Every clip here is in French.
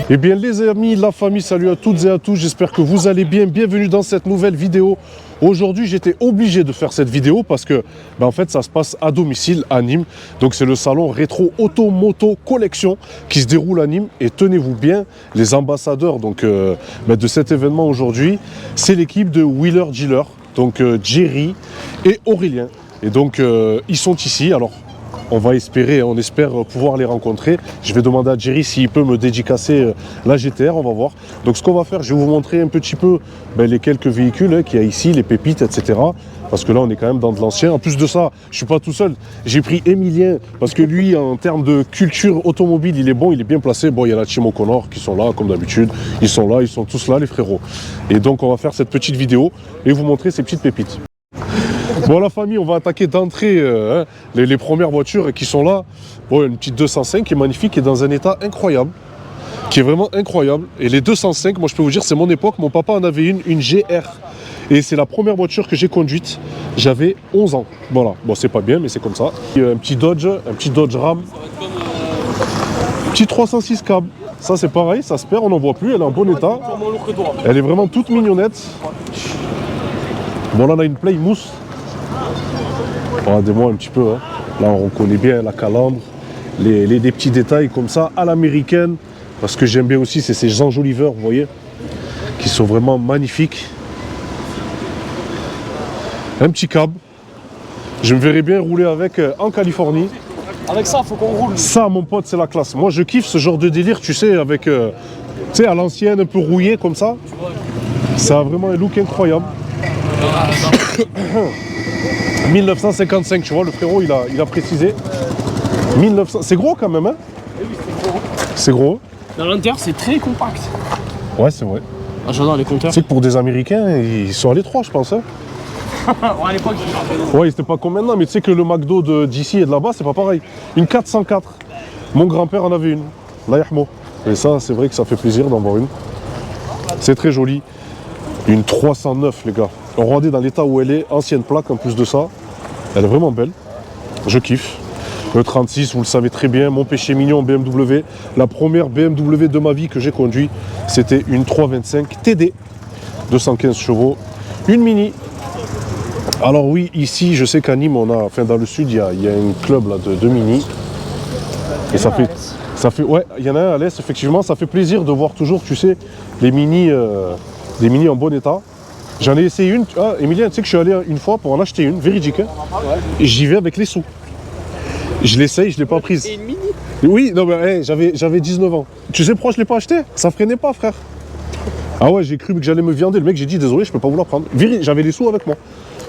Eh bien les amis, la famille, salut à toutes et à tous, j'espère que vous allez bien, bienvenue dans cette nouvelle vidéo. Aujourd'hui j'étais obligé de faire cette vidéo parce que en fait ça se passe à domicile à Nîmes. Donc c'est le salon Rétro Auto Moto Collection qui se déroule à Nîmes. Et tenez-vous bien, les ambassadeurs donc, de cet événement aujourd'hui, c'est l'équipe de Wheeler Dealer, donc Jerry et Aurélien. Et donc ils sont ici, alors on va espérer, on espère pouvoir les rencontrer. Je vais demander à Jerry s'il peut me dédicacer la GTR, on va voir. Donc ce qu'on va faire, je vais vous montrer un petit peu les quelques véhicules qu'il y a ici, les pépites, etc. Parce que là, on est quand même dans de l'ancien. En plus de ça, je ne suis pas tout seul. J'ai pris Emilien, parce que lui, en termes de culture automobile, il est bon, il est bien placé. Bon, il y a la Team O'Connor qui sont là, comme d'habitude. Ils sont là, ils sont tous là, les frérots. Et donc, on va faire cette petite vidéo et vous montrer ces petites pépites. Bon la famille, on va attaquer d'entrée les premières voitures qui sont là. Bon, une petite 205 qui est magnifique, qui est dans un état incroyable, qui est vraiment incroyable. Et les 205, moi je peux vous dire, c'est mon époque, mon papa en avait une GR. Et c'est la première voiture que j'ai conduite, j'avais 11 ans. Voilà, bon c'est pas bien mais c'est comme ça. Un petit Dodge Ram. Petit 306 cab, ça c'est pareil, ça se perd, on n'en voit plus, elle est en bon état. Elle est vraiment toute mignonnette. Bon là on a une Play mousse. Regardez-moi un petit peu, hein. Là on reconnaît bien la calandre, des petits détails comme ça à l'américaine, parce que j'aime bien aussi, c'est ces enjoliveurs, vous voyez, qui sont vraiment magnifiques. Un petit cab, je me verrais bien rouler avec en Californie. Avec ça, faut qu'on roule. Ça, mon pote, c'est la classe. Moi je kiffe ce genre de délire, tu sais, avec, tu sais, à l'ancienne, un peu rouillé comme ça. Ça a vraiment un look incroyable. 1955, tu vois, le frérot il a précisé. 1900, c'est gros quand même, hein? Oui, c'est gros. C'est gros. Dans l'intérieur, c'est très compact. Ouais, c'est vrai. Ah, j'adore les compteurs. Tu sais que pour des Américains, ils sont à l'étroit, je pense. Hein? Ouais, à l'époque, ouais, c'était pas comme maintenant, mais tu sais que le McDo d'ici et de là-bas, c'est pas pareil. Une 404. Mon grand-père en avait une. Là, Yahmo. Et ça, c'est vrai que ça fait plaisir d'en voir une. C'est très joli. Une 309, les gars. Regardez dans l'état où elle est, ancienne plaque en plus de ça. Elle est vraiment belle. Je kiffe. Le 36, vous le savez très bien, mon péché mignon BMW. La première BMW de ma vie que j'ai conduite, c'était une 325 TD. 215 chevaux. Une Mini. Alors oui, ici, je sais qu'à Nîmes, enfin dans le sud, il y a un club là, de Mini. Et ça fait, ouais, il y en a un à l'est, effectivement. Ça fait plaisir de voir toujours, tu sais, les Mini en bon état. J'en ai essayé une. Ah, Emilien, tu sais que je suis allé une fois pour en acheter une, véridique. Hein, ouais. Et j'y vais avec les sous. Je l'essaye, je ne l'ai pas prise. C'est une Mini? Oui, non, mais hey, j'avais 19 ans. Tu sais pourquoi je ne l'ai pas acheté? Ça freinait pas, frère. Ah ouais, j'ai cru que j'allais me viander. Le mec, j'ai dit, désolé, je peux pas vous la prendre. J'avais les sous avec moi.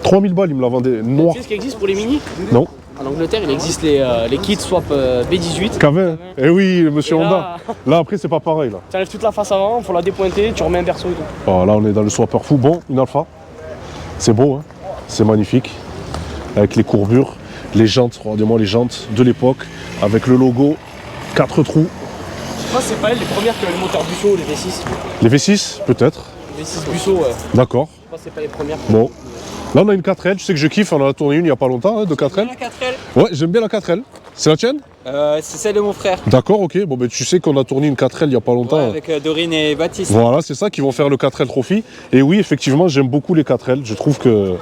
3000 balles, il me la vendait noir. Tu sais ce qui existe pour les Mini? Non. En Angleterre, il existe les kits swap B18. K20. Eh oui, monsieur Honda. Là, après, c'est pas pareil. Là. Tu enlèves toute la face avant, il faut la dépointer, tu remets un berceau et tout. Oh, là, on est dans le swapper fou. Bon, une Alpha. C'est beau, hein. C'est magnifique. Avec les courbures, les jantes, regardez-moi les jantes de l'époque, avec le logo, 4 trous. Je crois que c'est pas elle les premières qui ont le moteur Busso, les V6. Les V6, peut-être. Les V6 Busso, ouais. D'accord. Je crois que c'est pas les premières. Bon. Là, on a une 4L, tu sais que je kiffe, on en a tourné une il n'y a pas longtemps, hein, de 4L. La 4L. Ouais, j'aime bien la 4L. C'est la tienne? C'est celle de mon frère. D'accord, ok. Bon, ben tu sais qu'on a tourné une 4L il n'y a pas longtemps. Ouais, avec Dorine et Baptiste. Voilà, c'est ça qui vont faire le 4L Trophy. Et oui, effectivement, j'aime beaucoup les 4L. Je trouve que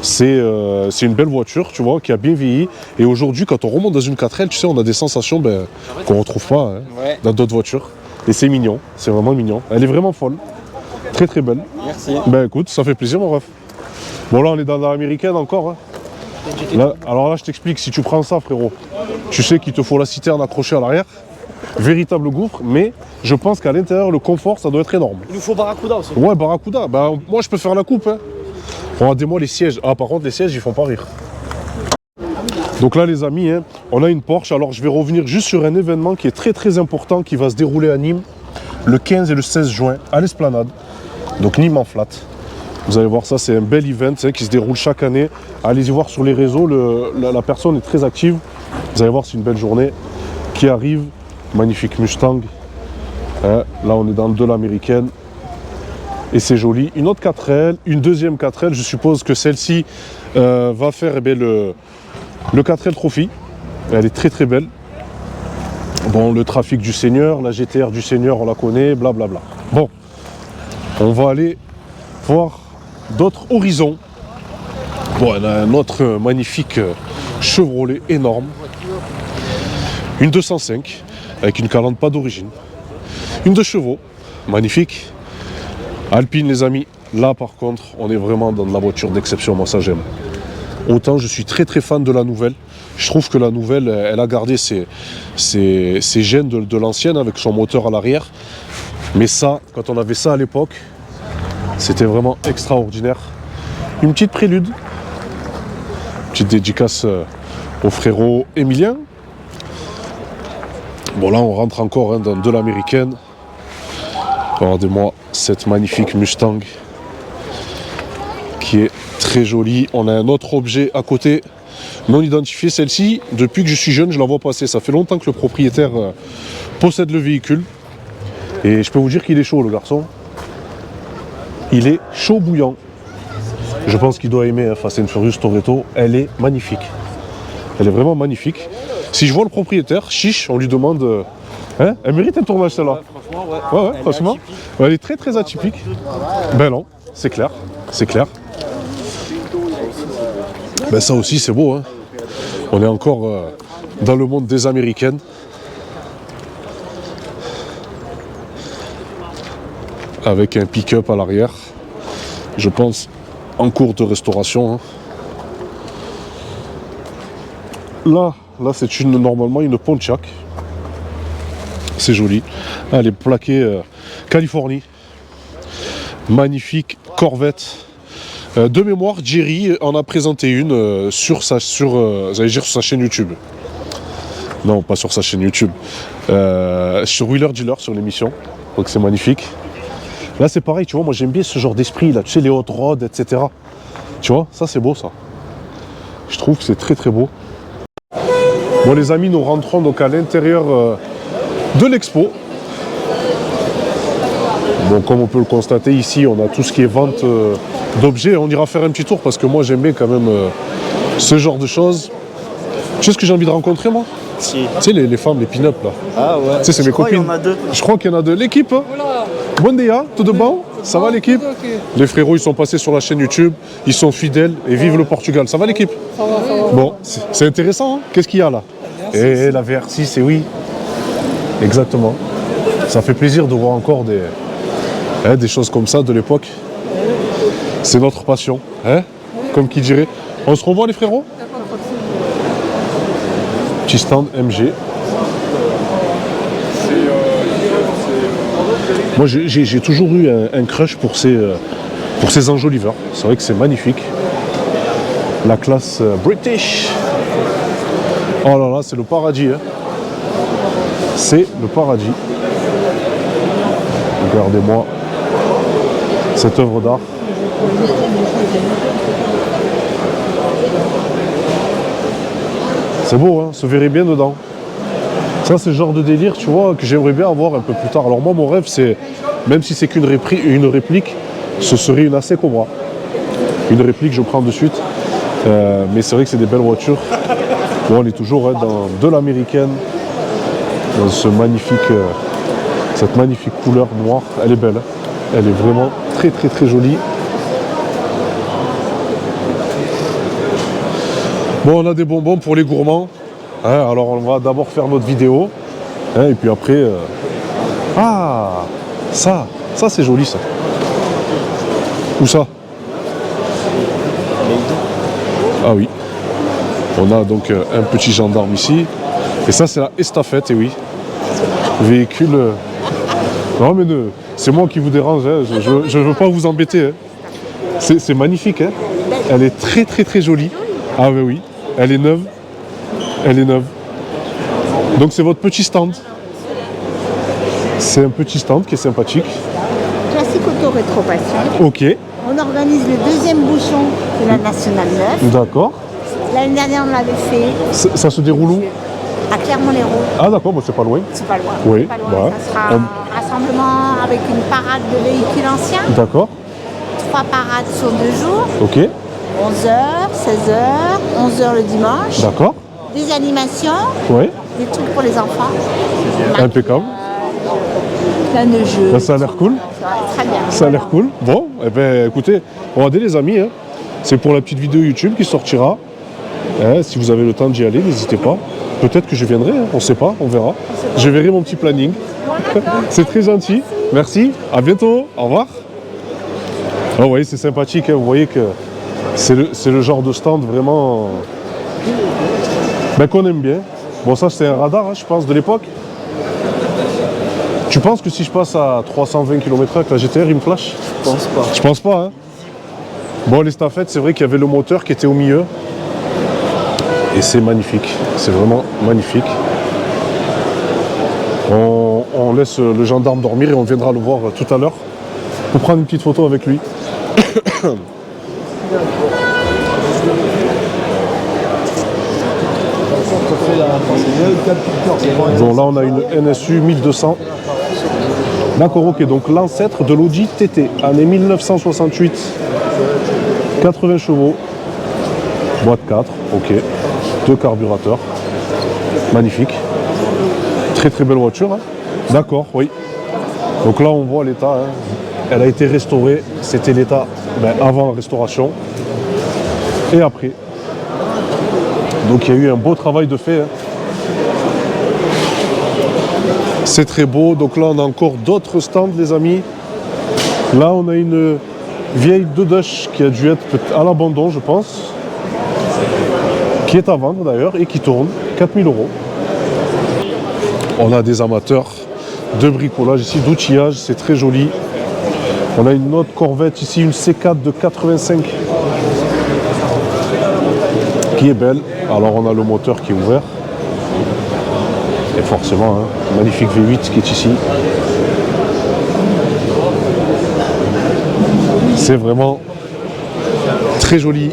c'est une belle voiture, tu vois, qui a bien vieilli. Et aujourd'hui, quand on remonte dans une 4L, tu sais, on a des sensations qu'on ne retrouve pas hein, dans d'autres voitures. Et c'est mignon, c'est vraiment mignon. Elle est vraiment folle. Très très belle. Merci. Ben écoute, ça fait plaisir, mon ref. Bon, là, on est dans l'américaine encore. Hein. Là, alors là, je t'explique, si tu prends ça, frérot, tu sais qu'il te faut la citerne accrochée à l'arrière. Véritable gouffre, mais je pense qu'à l'intérieur, le confort, ça doit être énorme. Il nous faut Barracuda aussi. Ouais, Barracuda. Ben, moi, je peux faire la coupe. Hein. Regardez-moi les sièges. Ah, par contre, les sièges, ils font pas rire. Donc là, les amis, hein, on a une Porsche. Alors, je vais revenir juste sur un événement qui est très, très important, qui va se dérouler à Nîmes le 15 et le 16 juin, à l'Esplanade. Donc, Nîmes en flat. Vous allez voir ça, c'est un bel event qui se déroule chaque année. Allez-y voir sur les réseaux, la personne est très active. Vous allez voir, c'est une belle journée qui arrive. Magnifique Mustang. Hein, là, on est dans de l'américaine. Et c'est joli. Une autre 4L, une deuxième 4L. Je suppose que celle-ci va faire le 4L Trophy. Elle est très très belle. Bon, le trafic du Seigneur, la GTR du Seigneur, on la connaît, blablabla. Bon, on va aller voir d'autres horizons. Bon, on a un autre magnifique Chevrolet énorme. Une 205 avec une calandre pas d'origine. Une 2 chevaux, magnifique. Alpine les amis, là par contre, on est vraiment dans de la voiture d'exception, moi ça j'aime. Autant je suis très très fan de la nouvelle. Je trouve que la nouvelle, elle a gardé ses gènes de l'ancienne avec son moteur à l'arrière. Mais ça, quand on avait ça à l'époque, c'était vraiment extraordinaire. Une petite prélude. Petite dédicace au frérot Emilien. Bon là on rentre encore dans de l'américaine. Regardez-moi cette magnifique Mustang qui est très jolie. On a un autre objet à côté non identifié. Celle-ci, depuis que je suis jeune, je la vois passer. Ça fait longtemps que le propriétaire possède le véhicule. Et je peux vous dire qu'il est chaud le garçon. Il est chaud bouillant. Je pense qu'il doit aimer Fast and Furious Toretto. Elle est magnifique. Elle est vraiment magnifique. Si je vois le propriétaire, chiche, on lui demande... Hein, elle mérite un tournage celle-là. Franchement, Ouais, franchement. Elle est très très atypique. Ben non, c'est clair. C'est clair. Ben ça aussi c'est beau. Hein. On est encore dans le monde des américaines. Avec un pick-up à l'arrière. Je pense en cours de restauration. Hein. Là c'est normalement une Pontiac. C'est joli. Elle est plaquée Californie. Magnifique Corvette. De mémoire, Jerry en a présenté une sur sa chaîne YouTube. Non, pas sur sa chaîne YouTube. Sur Wheeler Dealer, sur l'émission. Donc c'est magnifique. Là c'est pareil, tu vois, moi j'aime bien ce genre d'esprit là, tu sais, les hot rods, etc. Tu vois, ça c'est beau ça. Je trouve que c'est très très beau. Bon les amis, nous rentrons donc à l'intérieur de l'expo. Bon, comme on peut le constater ici, on a tout ce qui est vente d'objets. On ira faire un petit tour parce que moi j'aime bien quand même ce genre de choses. Tu sais ce que j'ai envie de rencontrer moi? Si. Tu sais les femmes, les pin-up là. Ah ouais. Tu sais, c'est mes copines. Il y en a deux. Je crois qu'il y en a deux. L'équipe, hein. Bon dia, tout de bon? Ça va l'équipe? Les frérots, ils sont passés sur la chaîne YouTube, ils sont fidèles et vive le Portugal. Ça va l'équipe? Ça va. Bon, c'est intéressant, hein. Qu'est-ce qu'il y a là? Et la VR6, et oui. Exactement. Ça fait plaisir de voir encore des choses comme ça de l'époque. C'est notre passion, hein? Comme qui dirait. On se revoit les frérots? Petit stand MG. Moi j'ai toujours eu un crush pour ces enjoliveurs. C'est vrai que c'est magnifique. La classe British. Oh là là, c'est le paradis. Hein. C'est le paradis. Regardez-moi cette œuvre d'art. C'est beau, hein, se verrait bien dedans. Ça, c'est le genre de délire, tu vois, que j'aimerais bien avoir un peu plus tard. Alors moi, mon rêve, c'est, même si c'est qu'une réplique, ce serait une AC Cobra. Une réplique, je prends de suite. Mais c'est vrai que c'est des belles voitures. Bon, on est toujours hein, dans de l'américaine, dans cette magnifique couleur noire. Elle est belle, hein. Elle est vraiment très très très jolie. Bon, on a des bonbons pour les gourmands. Hein, alors on va d'abord faire notre vidéo. Hein, et puis après... Ah, ça c'est joli ça. Où ça? Ah oui. On a donc un petit gendarme ici. Et ça c'est la estafette, et oui. Véhicule... Non mais c'est moi qui vous dérange, hein. Je ne veux pas vous embêter. Hein. C'est magnifique. Hein. Elle est très très très jolie. Ah oui, oui. Elle est neuve. Elle est neuve. Donc c'est votre petit stand. C'est un petit stand qui est sympathique. Classique auto rétro-passion. Ok. On organise le deuxième bouchon de la Nationale 9. D'accord. L'année dernière, on l'avait fait Ça se déroule où? à Clermont-Lérault. Ah d'accord, bah, c'est pas loin. C'est pas loin. Oui, C'est pas loin. ouais. Ça sera un rassemblement avec une parade de véhicules anciens. D'accord. 3 parades sur 2 jours. Ok. 11h, 16h, 11h le dimanche. D'accord. Des animations, Oui. des trucs pour les enfants. Impeccable. Plein de jeux. Ben, ça a l'air cool. Très bien. Ça a l'air cool. Bon, eh ben, écoutez, regardez les amis, hein. C'est pour la petite vidéo YouTube qui sortira. Si vous avez le temps d'y aller, n'hésitez pas. Peut-être que je viendrai, hein. On ne sait pas, on verra. Je verrai mon petit planning. C'est très gentil. Merci, à bientôt, au revoir. Oh, vous voyez, c'est sympathique, hein. Vous voyez que c'est le genre de stand vraiment qu'on aime bien. Bon, ça c'est un radar, hein, je pense, de l'époque. Tu penses que si je passe à 320 km/h avec la GTR, il me flash? Je pense pas. Je pense pas, hein. Bon, les staffettes, c'est vrai qu'il y avait le moteur qui était au milieu. Et c'est magnifique, c'est vraiment magnifique. On laisse le gendarme dormir et on viendra le voir tout à l'heure pour prendre une petite photo avec lui. Bon, là on a une NSU 1200. D'accord, ok, donc l'ancêtre de l'Audi TT, année 1968. 80 chevaux, boîte 4, ok. 2 carburateurs, magnifique. Très très belle voiture, hein. D'accord, oui. Donc là on voit l'état, hein. Elle a été restaurée, c'était l'état avant la restauration et après. Donc il y a eu un beau travail de fait, hein. C'est très beau, donc là on a encore d'autres stands les amis. Là on a une vieille Dodge qui a dû être à l'abandon je pense, qui est à vendre d'ailleurs et qui tourne, 4000 €. On a des amateurs de bricolage ici, d'outillage, c'est très joli. On a une autre Corvette ici, une C4 de 85 qui est belle. Alors on a le moteur qui est ouvert. Et forcément, hein, magnifique V8 qui est ici. C'est vraiment très joli.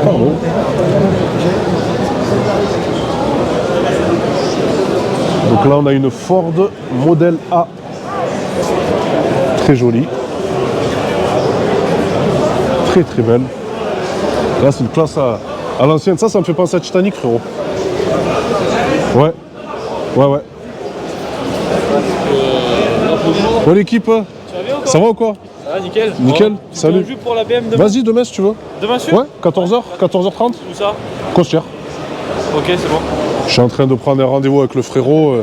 Pardon. Donc là on a une Ford modèle A. Très jolie. Très très belle. Là c'est une classe à l'ancienne. Ça me fait penser à Titanic, frérot. Ouais. Ouais. Bon l'équipe, ça va ou quoi? Ça va, nickel. Nickel, Bon, salut. tu veux pour la BM demain? Vas-y, demain si tu veux. Demain sûr? Ouais, 14h, 14h30. Où ça? Costière. Ok, c'est bon. Je suis en train de prendre un rendez-vous avec le frérot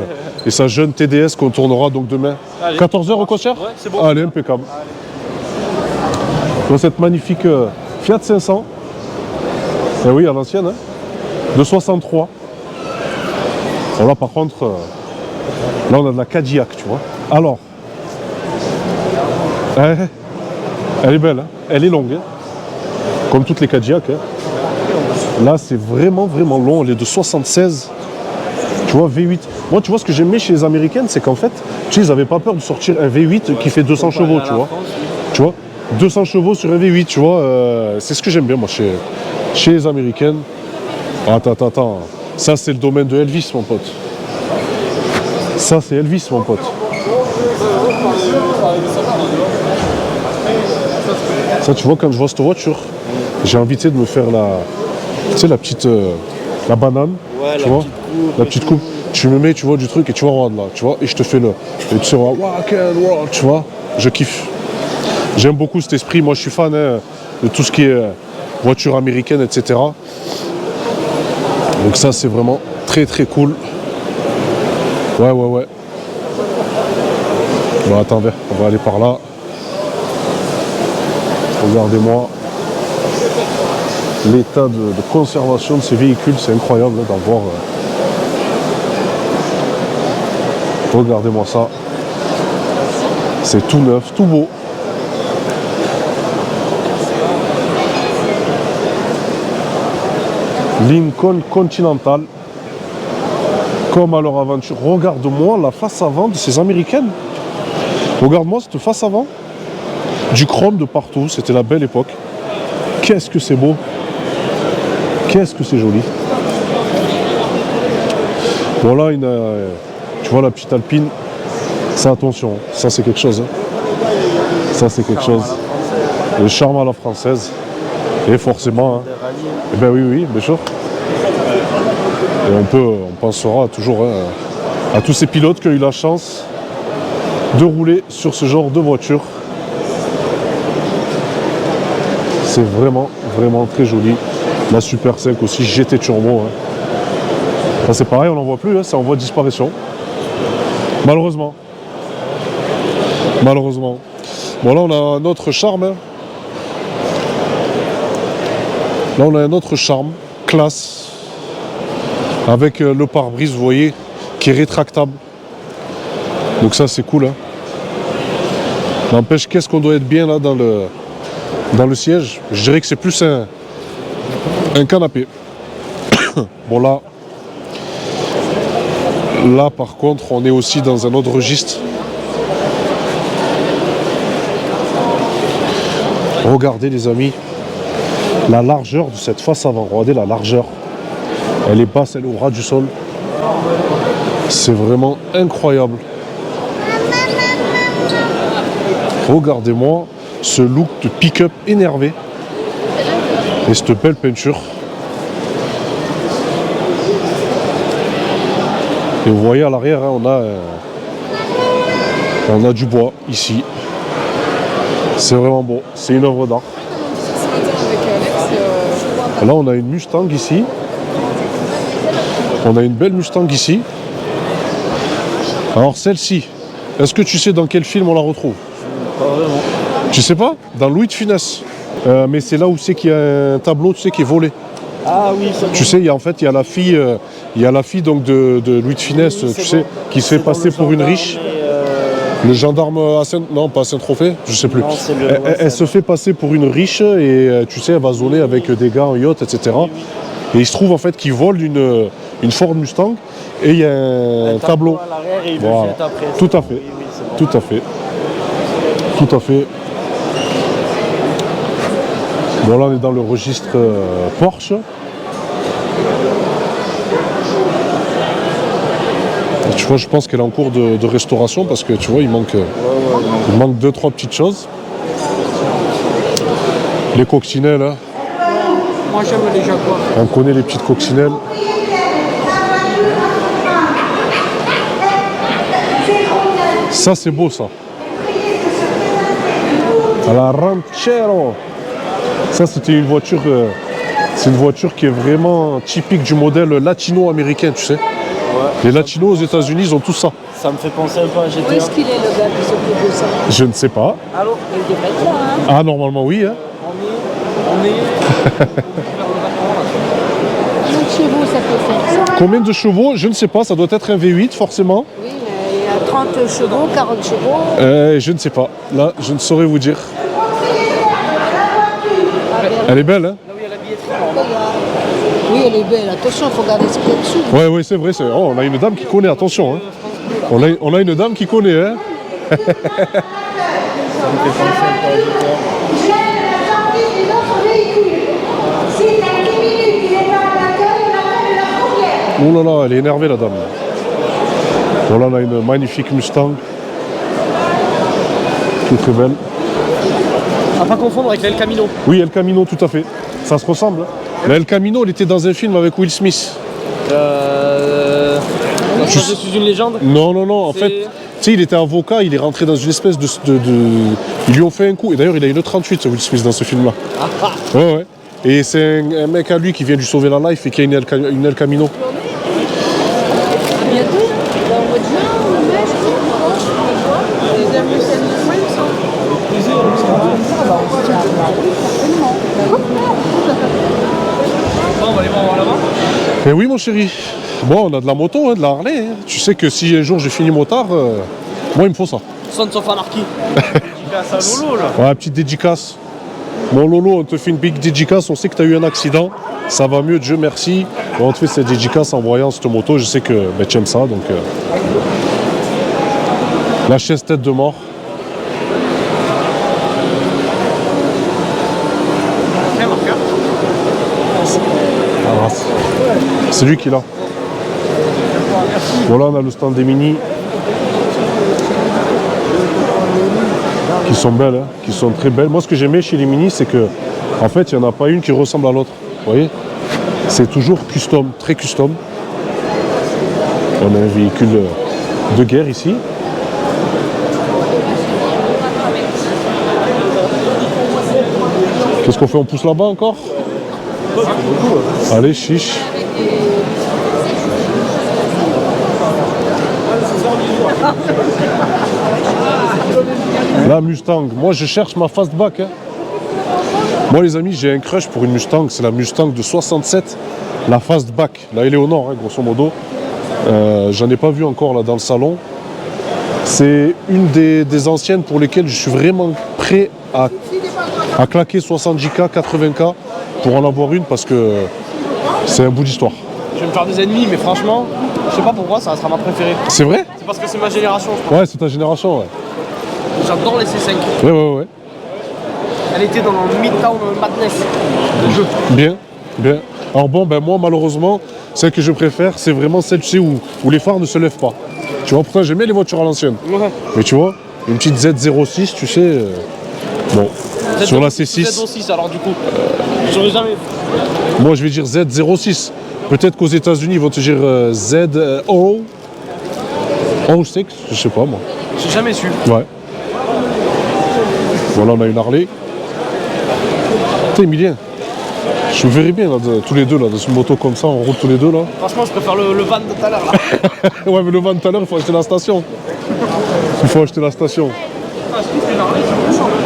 et sa jeune TDS qu'on tournera donc demain. Allez. 14h au Costière? Ouais, c'est bon. Allez, impeccable. Donc cette magnifique Fiat 500. Eh oui, à l'ancienne, hein, de 63. Bon, là par contre, là on a de la Cadillac, tu vois. Alors, elle est belle, hein. Elle est longue, hein. Comme toutes les Cadillac. Hein. Là c'est vraiment long, elle est de 76. Tu vois, V8. Moi tu vois ce que j'aimais chez les américaines, c'est qu'en fait, tu sais, ils n'avaient pas peur de sortir un V8 qui fait 200 chevaux, tu vois. Tu vois, 200 chevaux sur un V8, tu vois, c'est ce que j'aime bien moi chez les américaines. Attends, ça c'est le domaine de Elvis mon pote. Ça c'est Elvis mon pote. Ça tu vois, quand je vois cette voiture, j'ai envie de me faire la petite la banane, Ouais, tu vois, la petite coupe. Tu me mets, tu vois, du truc et tu vois, regarde là, tu vois, et je te fais et tu sais, rock and roll, tu vois, je kiffe. J'aime beaucoup cet esprit, moi je suis fan hein, de tout ce qui est voiture américaine, etc. Donc ça c'est vraiment très cool. Ouais. Bon attends, on va aller par là. Regardez-moi l'état de conservation de ces véhicules, c'est incroyable d'en voir. Regardez-moi ça. C'est tout neuf, tout beau. Lincoln Continental. Comme à leur aventure. Regarde-moi la face avant de ces américaines. Regarde-moi cette face avant. Du chrome de partout. C'était la belle époque. Qu'est-ce que c'est beau. Qu'est-ce que c'est joli. Voilà tu vois la petite Alpine. Ça attention. Ça c'est quelque chose. Hein. Ça c'est quelque chose. Le charme à la française. Et forcément, hein. Eh ben oui, oui, bien sûr. Et on pensera toujours hein, à tous ces pilotes qui ont eu la chance de rouler sur ce genre de voiture. C'est vraiment, vraiment très joli. La Super 5 aussi, GT Turbo. Hein. Ça c'est pareil, on n'en voit plus, hein, c'est en voie de disparition. Malheureusement. Malheureusement. Bon là on a un autre charme. Hein. Là on a un autre charme, classe. Avec le pare-brise, vous voyez, qui est rétractable. Donc ça c'est cool. Hein. N'empêche, qu'est-ce qu'on doit être bien là dans le siège. Je dirais que c'est plus un canapé. Bon là par contre on est aussi dans un autre registre. Regardez les amis, la largeur de cette face avant. Regardez la largeur. Elle est basse, elle est au ras du sol. C'est vraiment incroyable. Regardez-moi ce look de pick-up énervé. Et cette belle peinture. Et vous voyez à l'arrière, hein, on a du bois ici. C'est vraiment beau. C'est une œuvre d'art. Là, on a une Mustang ici. On a une belle Mustang ici. Alors celle-ci, est-ce que tu sais dans quel film on la retrouve? Pas vraiment. Tu sais pas? Dans Louis de Funès. Mais c'est là où c'est qu'il y a un tableau, tu sais, qui est volé. Ah oui, ça. Tu sais, il y a la fille donc de Louis de Funès, Oui, tu sais, bon. qui se fait passer pour une riche. Le gendarme à Saint... Non, pas à Saint-Tropez, je sais plus. Non, c'est le- Elle se fait passer pour une riche et tu sais, elle va zoner avec des gars en yacht, etc. Et il se trouve en fait qu'ils volent une Ford Mustang et il y a un tableau. À l'arrière et il le Voilà. jette après. Tout à fait. Oui, oui, c'est bon. Tout à fait. Tout à fait. Bon là on est dans le registre Porsche. Et tu vois, je pense qu'elle est en cours de restauration parce que tu vois, il manque 2-3 petites choses. Les coccinelles, hein. Moi j'aime les Jaguars. On connaît les petites coccinelles. Ça c'est beau ça. À la Ranchero. Ça c'était une voiture, c'est une voiture qui est vraiment typique du modèle latino-américain, tu sais. Les latinos aux États-Unis, ils ont tout ça. Ça me fait penser un peu à Où GTA. est-ce qu'il est le gars qui s'occupe de ça? Je ne sais pas. Allô? Il devrait être là, hein? Ah normalement oui. Hein. On est. Combien de chevaux ça peut faire ça? Combien de chevaux? Je ne sais pas. Ça doit être un V8 forcément. Oui, mais il y a 30 chevaux, 40 chevaux. Je ne sais pas. Là, je ne saurais vous dire. Elle est belle, hein? Là où il y a la billetterie. Oui, elle est belle. Attention, il faut garder ce qu'il y a dessous. Ouais, ouais, c'est vrai. Oh, on a une dame qui connaît. Attention. Hein. On a une dame qui connaît. Hein. Ça me fait penser un peu à GTA. Oh là là, elle est énervée la dame. Bon là, on a une magnifique Mustang. Qui est très belle. À pas confondre avec l'El Camino. Oui, El Camino, tout à fait. Ça se ressemble. Hein. Mais El Camino, il était dans un film avec Will Smith. Je suis une légende. Non, non, non. En C'est- fait, tu sais, il était avocat, il est rentré dans une espèce de... Ils lui ont fait un coup. Et d'ailleurs, il a une 38, ce Will Smith, dans ce film-là. Ouais, ouais. Et c'est un mec à lui qui vient lui sauver la life et qui a une El Camino. Bientôt, dans le mois de juin ou mai, je sais pas. Les amis, c'est le mois, il me semble. Bon, on va aller voir là-bas. Et oui, mon chéri. Bon, on a de la moto, hein, de la Harley. Hein. Tu sais que si un jour j'ai fini motard, moi, il me faut ça. Sons of Anarchy. Dédicace à Lolo là. Ouais, petite dédicace. Mon Lolo, on te fait une big dédicace. On sait que tu as eu un accident. Ça va mieux, Dieu merci. Bon, on te fait cette dédicace en voyant cette moto. Je sais que tu aimes ça. Donc, la chaise tête de mort. Un marqueur. Ah, c'est lui qui l'a. Voilà, on a le stand des Mini. Qui sont belles, hein, qui sont très belles. Moi, ce que j'aimais chez les Mini, c'est que En fait, il n'y en a pas une qui ressemble à l'autre. Vous voyez? C'est toujours custom, très custom. On a un véhicule de guerre ici. Qu'est-ce qu'on fait? On pousse là-bas encore? Allez, chiche. La Mustang. Moi, je cherche ma fastback. Hein. Moi, les amis, j'ai un crush pour une Mustang. C'est la Mustang de 67, la fastback. La Eleonore, hein, grosso modo. J'en ai pas vu encore là dans le salon. C'est une des anciennes pour lesquelles je suis vraiment prêt à claquer 70K, 80K pour en avoir une parce que c'est un bout d'histoire. Je vais me faire des ennemis, mais franchement, je sais pas pourquoi, ça sera ma préférée. C'est vrai? C'est parce que c'est ma génération, je pense. Ouais, c'est ta génération, ouais. J'adore les C5. Ouais. Elle était dans le Midtown Madness, le jeu. Bien, bien. Alors bon, ben moi, malheureusement, celle que je préfère, c'est vraiment celle, tu sais, où les phares ne se lèvent pas. Tu vois, pourtant, j'aimais les voitures à l'ancienne. Ouais. Mais tu vois, une petite Z06, tu sais, bon, sur la C6, Z06 alors du coup. J'aurais jamais. moi je vais dire Z06. Peut-être qu'aux États-Unis ils vont te dire Z06, je sais pas moi. J'ai jamais su. Ouais. Voilà, on a une Harley. Putain, Emilien, je me verrais bien là, tous les deux là, dans une moto comme ça, on roule tous les deux là. Franchement, je préfère le van de tout à l'heure là. Ouais, mais le van tout à l'heure, il faut acheter la station. Il faut acheter la station.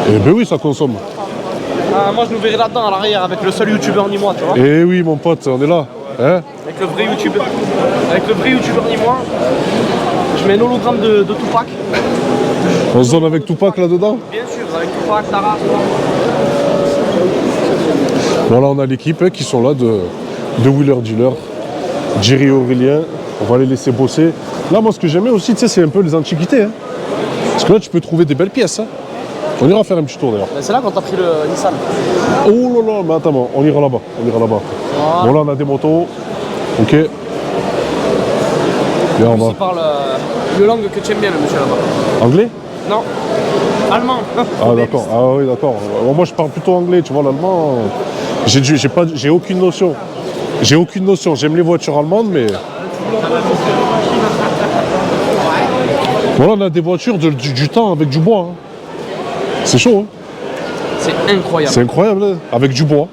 Eh ben oui, ça consomme. Ah, moi, je nous verrais là-dedans à l'arrière avec le seul youtubeur ni moi, tu vois. Eh oui, mon pote, on est là. Hein? Avec le vrai youtubeur. Avec le vrai youtubeur ni moi. Je mets un hologramme de Tupac. On se donne avec Tupac là-dedans. Bien sûr, avec Tupac, Tara. Voilà, on a l'équipe hein, qui sont là de Wheeler Dealer. Jerry et Aurélien, on va les laisser bosser. Là, moi, ce que j'aimais aussi, tu sais, c'est un peu les antiquités. Hein. Parce que là, tu peux trouver des belles pièces. Hein. On ira faire un petit tour d'ailleurs. C'est là quand t'as pris le Nissan. Oh là là, mais attends, on ira là-bas. Voilà. Bon, là, on a des motos. Ok. Et on va. Il parle une langue que tu aimes bien, le monsieur là-bas. Anglais? Non. Allemand. Ah d'accord, ah oui d'accord. Moi je parle plutôt anglais, tu vois, l'allemand, j'ai aucune notion. J'ai aucune notion, j'aime les voitures allemandes, mais... Voilà, on a des voitures du temps avec du bois. Hein. C'est chaud, hein. C'est incroyable. C'est incroyable, hein, avec du bois.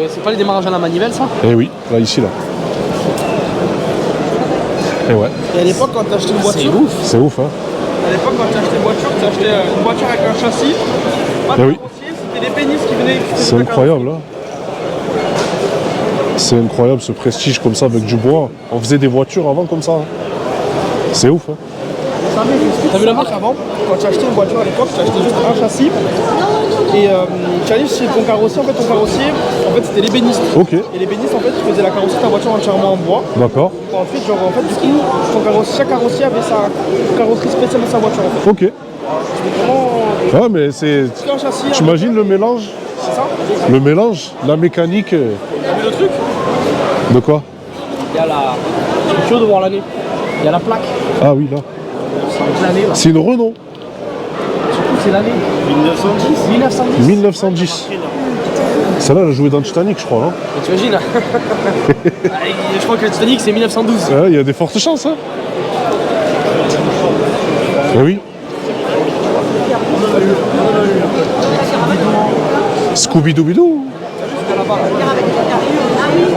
C'est pas les démarrages à la manivelle, ça? Eh oui, là, ici, là. Et ouais. Et à l'époque, quand t'as acheté une voiture... C'est ouf. C'est ouf, hein. À l'époque, quand tu achetais une voiture, tu achetais une voiture avec un châssis, pas de Eh oui. carrossier, c'était des pénis qui venaient... C'est incroyable, hein. C'est incroyable ce prestige comme ça avec du bois. On faisait des voitures avant comme ça. Hein. C'est ouf, hein. T'as vu la marque avant? Quand tu achetais une voiture à l'époque, tu achetais juste un châssis. Et tu arrives chez ton carrossier, en fait ton carrossier, c'était l'ébéniste. Ok. Et l'ébéniste, en fait, tu faisais la carrosserie de ta voiture entièrement en bois. D'accord. Ensuite, du coup, chaque carrossier avait sa carrosserie spéciale de sa voiture, en fait. Ok. Vraiment... Ah mais c'est... un châssis... T'imagines le mélange? C'est ça? Le mélange, la mécanique... T'as vu le truc? De quoi? Il y a la... Je suis chaud de voir l'année. Il y a la plaque. Ah oui, là. C'est l'année, là. C'est une Renault. C'est l'année 1910. 1910. 1910. Celle-là, elle a joué dans Titanic, je crois. Hein. T'imagines là. Je crois que le Titanic, c'est 1912. Il y a des fortes chances. Hein. Eh oui. Scooby-Dooby-Doo.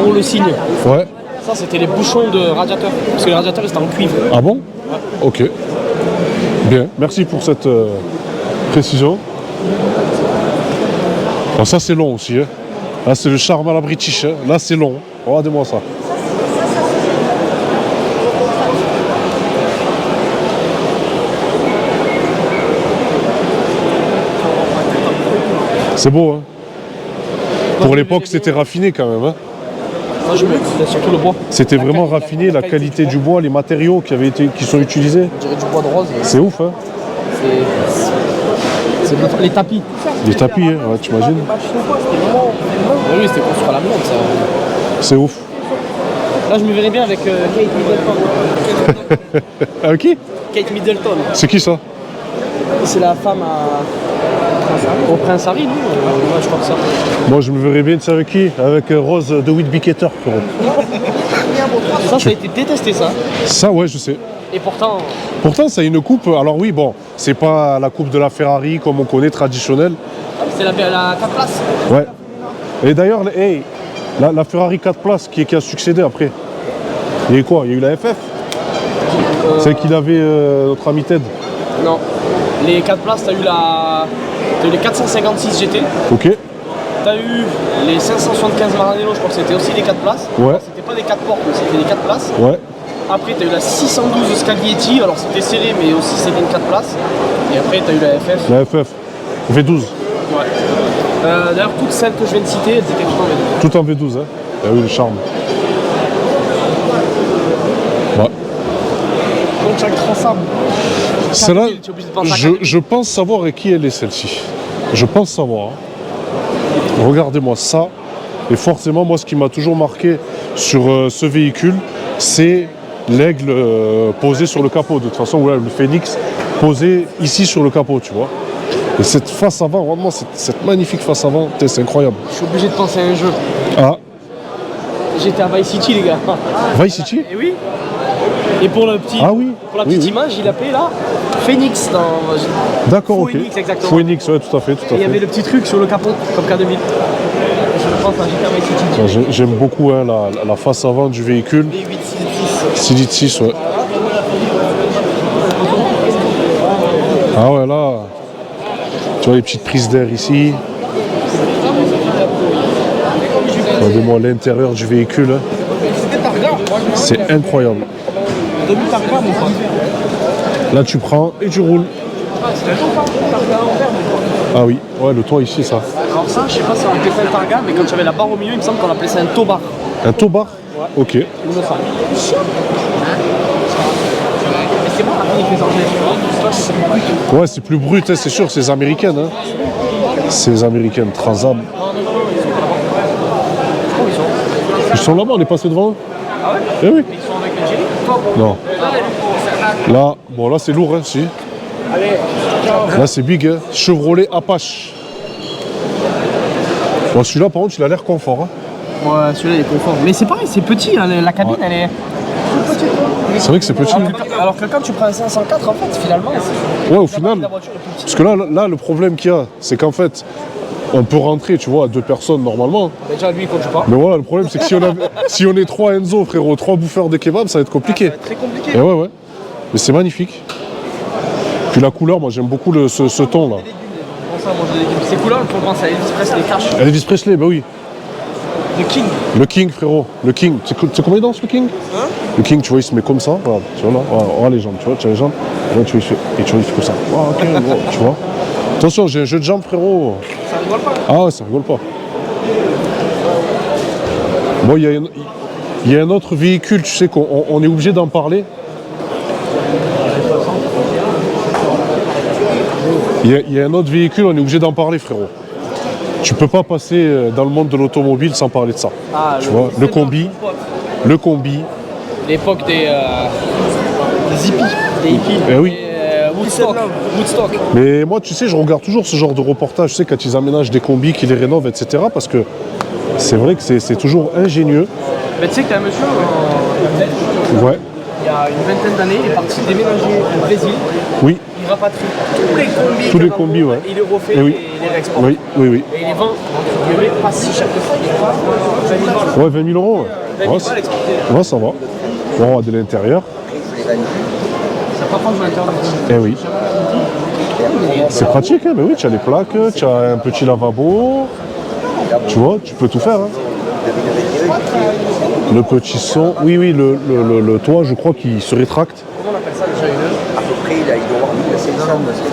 On le signe. Ouais. Ça, c'était les bouchons de radiateur. Parce que les radiateurs, c'était en cuivre. Ah bon? Ouais. Ok. Bien. Merci pour cette précision. Oh, ça, c'est long aussi. Hein. Là, c'est le charme à la British. Hein. Là, c'est long. Regardez-moi ça. C'est beau, hein. Pour l'époque, c'était raffiné quand même. Hein. Moi, je mets surtout le bois. C'était vraiment raffiné, la qualité du bois, les matériaux qui sont utilisés. On dirait du bois de rose. C'est ouf, hein. C'est les tapis. Les tapis, hein, ouais, tu imagines. Oui, c'était construit à la main, ça. C'est ouf. Là, je me verrais bien avec Kate Middleton. Avec qui? Kate Middleton. C'est qui ça? C'est la femme à Au Prince Harry, non ouais, je crois que ça. Moi, je me verrais bien, tu sais avec qui? Avec Rose de Whitby Ketter, frérot. Ça a été détesté, ça. Ça, ouais, je sais. Et pourtant, Pourtant, ça a une coupe. Alors oui, bon, c'est pas la coupe de la Ferrari comme on connaît traditionnelle. c'est la 4 places. Ouais. Et d'ailleurs, hey, la Ferrari 4 places qui a succédé après. Il y a eu quoi? Il y a eu la FF. C'est qu'il avait notre ami Ted. Non. Les 4 places, t'as eu les 456 GT. Ok. T'as eu les 575 Maranello, je crois que c'était aussi les 4 places. Ouais. Alors, c'était pas des 4 portes, mais c'était les 4 places. Ouais. Après, t'as eu la 612 Scaglietti, alors c'était serré, mais aussi c'était une 4 places. Et après, t'as eu la FF. La FF. On fait 12. Ouais. D'ailleurs, toutes celles que je viens de citer, elles étaient toutes en V12. Tout en V12, hein. Ah oui, le charme. Ouais. Donc, chaque transable. Celle-là, Tu es obligé de penser à 4 000. je pense savoir à qui elle est, celle-ci. Je pense savoir. Hein. Regardez-moi ça. Et forcément, moi, ce qui m'a toujours marqué sur ce véhicule, c'est l'aigle posé sur le capot. De toute façon, ouais, le Phoenix posé ici sur le capot, tu vois. Et cette face avant, vraiment, cette magnifique face avant, c'est incroyable. Je suis obligé de penser à un jeu. Ah, J'étais à Vice City, les gars. Vice City? Et oui. Et pour la petite image, il appelait là Phoenix dans. D'accord, ok. Phoenix, exactement. Phoenix, ouais, tout à fait, tout à Et il y avait fait. le petit truc sur le capot, comme K2000. Je pense à GTA Vice City. Ouais, j'aime beaucoup hein, la face avant du véhicule. B866. Silite 6, ouais. Ah ouais, là, tu vois les petites prises d'air ici. Regardez-moi l'intérieur du véhicule. Hein. C'est incroyable. Là, tu prends et tu roules. Ah oui, ouais, le toit ici, ça. Alors ça, je sais pas si on appelait ça un targa, mais quand il y avait la barre au milieu, il me semble qu'on appelait ça un tobar. Un tow bar? Ok. Il me semble. C'est bon, avec les Anglais. Ouais, c'est plus brut, hein, c'est sûr, c'est les américaines. Hein. C'est les américaines, Transam. Ils sont là-bas, on est passé devant eux. Ah ouais? Eh oui. Ils sont avec le Jerry? Non. Là, bon, là c'est lourd, hein, si. Là c'est big, hein. Chevrolet Apache. Bon, celui-là, par contre, il a l'air confort. Hein. Ouais, celui-là il est confort. Mais c'est pareil, c'est petit, hein, la cabine elle est. C'est vrai que c'est petit. Alors que quand tu prends un 504, en fait, finalement, Ouais, au final. la voiture est plus petite. Parce que là, le problème qu'il y a, c'est qu'en fait, on peut rentrer, tu vois, à 2 personnes normalement. Déjà, lui, il conduit pas. Mais voilà, le problème, c'est que si on est 3 Enzo, frérot, 3 bouffeurs de kebab, ça va être compliqué. Ça va être très compliqué. Et ouais. Mais c'est magnifique. Puis la couleur, moi j'aime beaucoup ce ton là. Bon, ça, mange des légumes. Ces couleurs, il faut penser à Elvis Presley Cash. Elvis Presley, bah oui. The King. Le King, frérot. Le King. Tu sais comment il danse, le King? Hein? Le King, tu vois, il se met comme ça. Voilà, tu vois là. Voilà les jambes, tu vois, tu as les jambes. Et là, tu vois, il fait comme ça. Voilà, ok, bon, tu vois. Attention, j'ai un jeu de jambes, frérot. Ça rigole pas. Ah ouais, ça rigole pas. Bon, il y a un autre véhicule, tu sais qu'on est obligé d'en parler. Il y a un autre véhicule, on est obligé d'en parler, frérot. Tu peux pas passer dans le monde de l'automobile sans parler de ça. Ah, Tu vois, le combi. L'époque des hippies. Des hippies. Eh oui. Woodstock. Mais moi, tu sais, je regarde toujours ce genre de reportage, tu sais, quand ils aménagent des combis, qu'ils les rénovent, etc. Parce que c'est vrai que c'est toujours ingénieux. Mais tu sais que t'as un monsieur, Ouais. il y a une vingtaine d'années, il est parti déménager au Brésil. Oui. Il rapatrie tous les combis. Tous les qu'il y a dans le combis, monde, ouais. Il les refait Eh oui. et il les réexporte. Oui. Et il les vend, entre guillemets, pas si cher que ça, il est pas 20 000 balles. Ouais, 20 000 euros. 20 000 Ouais, balles exporté. ouais, ça va. Bon, on va de l'intérieur. Ça va pas prendre 20 heures. Eh oui. C'est pratique, hein, mais oui, tu as les plaques, tu as un petit lavabo. Tu vois, tu peux tout faire. Hein. Le petit son. Oui, le toit, je crois qu'il se rétracte. Comment on appelle ça déjà une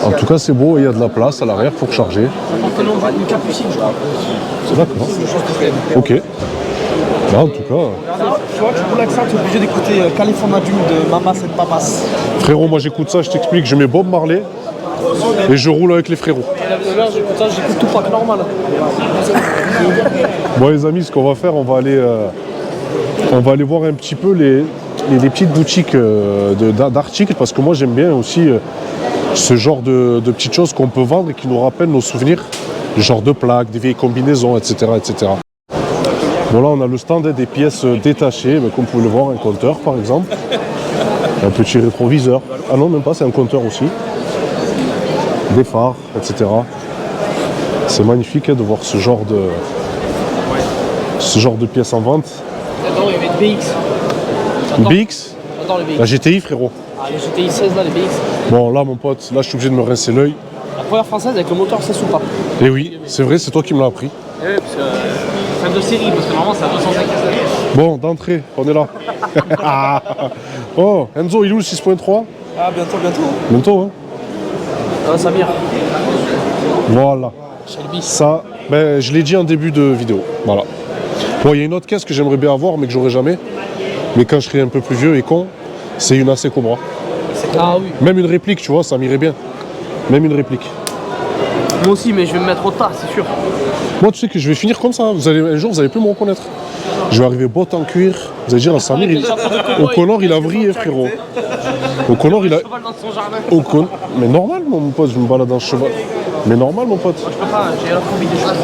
En tout cas, c'est beau, il y a de la place à l'arrière pour charger. Ça porte le nom d'une capucine, je crois. D'accord. Ok. Là, en tout cas, Tu vois, tu roules avec ça, tu es obligé d'écouter California Dream de Mamas et Papas. frérot, moi j'écoute ça, je t'explique, je mets Bob Marley et je roule avec les frérots. Et là, j'écoute ça, j'écoute tout pas normal. Bon les amis, ce qu'on va faire, on va aller voir un petit peu les petites boutiques d'articles parce que moi j'aime bien aussi, Ce genre de petites choses qu'on peut vendre et qui nous rappellent nos souvenirs, genre de plaques, des vieilles combinaisons, etc. etc. Bon là on a le stand des pièces détachées, mais comme vous pouvez le voir, un compteur par exemple. Un petit rétroviseur. Ah non, même pas, c'est un compteur aussi. Des phares, etc. C'est magnifique de voir ce genre de pièces en vente. J'adore, il y avait une BX. Une BX? J'adore les BX. La GTI, frérot. Ah, les GTI 16 là, les BX. Bon là mon pote, là je suis obligé de me rincer l'œil. La première française avec le moteur 16 ou pas. Et oui, c'est vrai, c'est toi qui me l'as appris. Oui, parce que c'est un de série, parce que normalement c'est à 250. Bon, d'entrée, on est là. Oh, Enzo, il est où le 6.3? Ah, bientôt. Bientôt, hein. Ah, Samir. Voilà. Shelby. Ça, ben, je l'ai dit en début de vidéo. Voilà. Bon, il y a une autre caisse que j'aimerais bien avoir, mais que j'aurai jamais. Mais quand je serai un peu plus vieux et con, c'est une AC Cobra. Ah oui. Même une réplique, tu vois, ça m'irait bien. Même une réplique. Moi aussi, mais je vais me mettre au tas, c'est sûr. Moi, tu sais que je vais finir comme ça. Un jour, vous allez plus me reconnaître. Je vais arriver botte en cuir. Vous allez dire à Samir, au Connor, il a vrillé, frérot. Au Connor, il a. Cheval dans son jardin. Mais normal, mon pote, je me balade en cheval. Mais normal, mon pote. Je peux pas, j'ai la phobie des chevaux.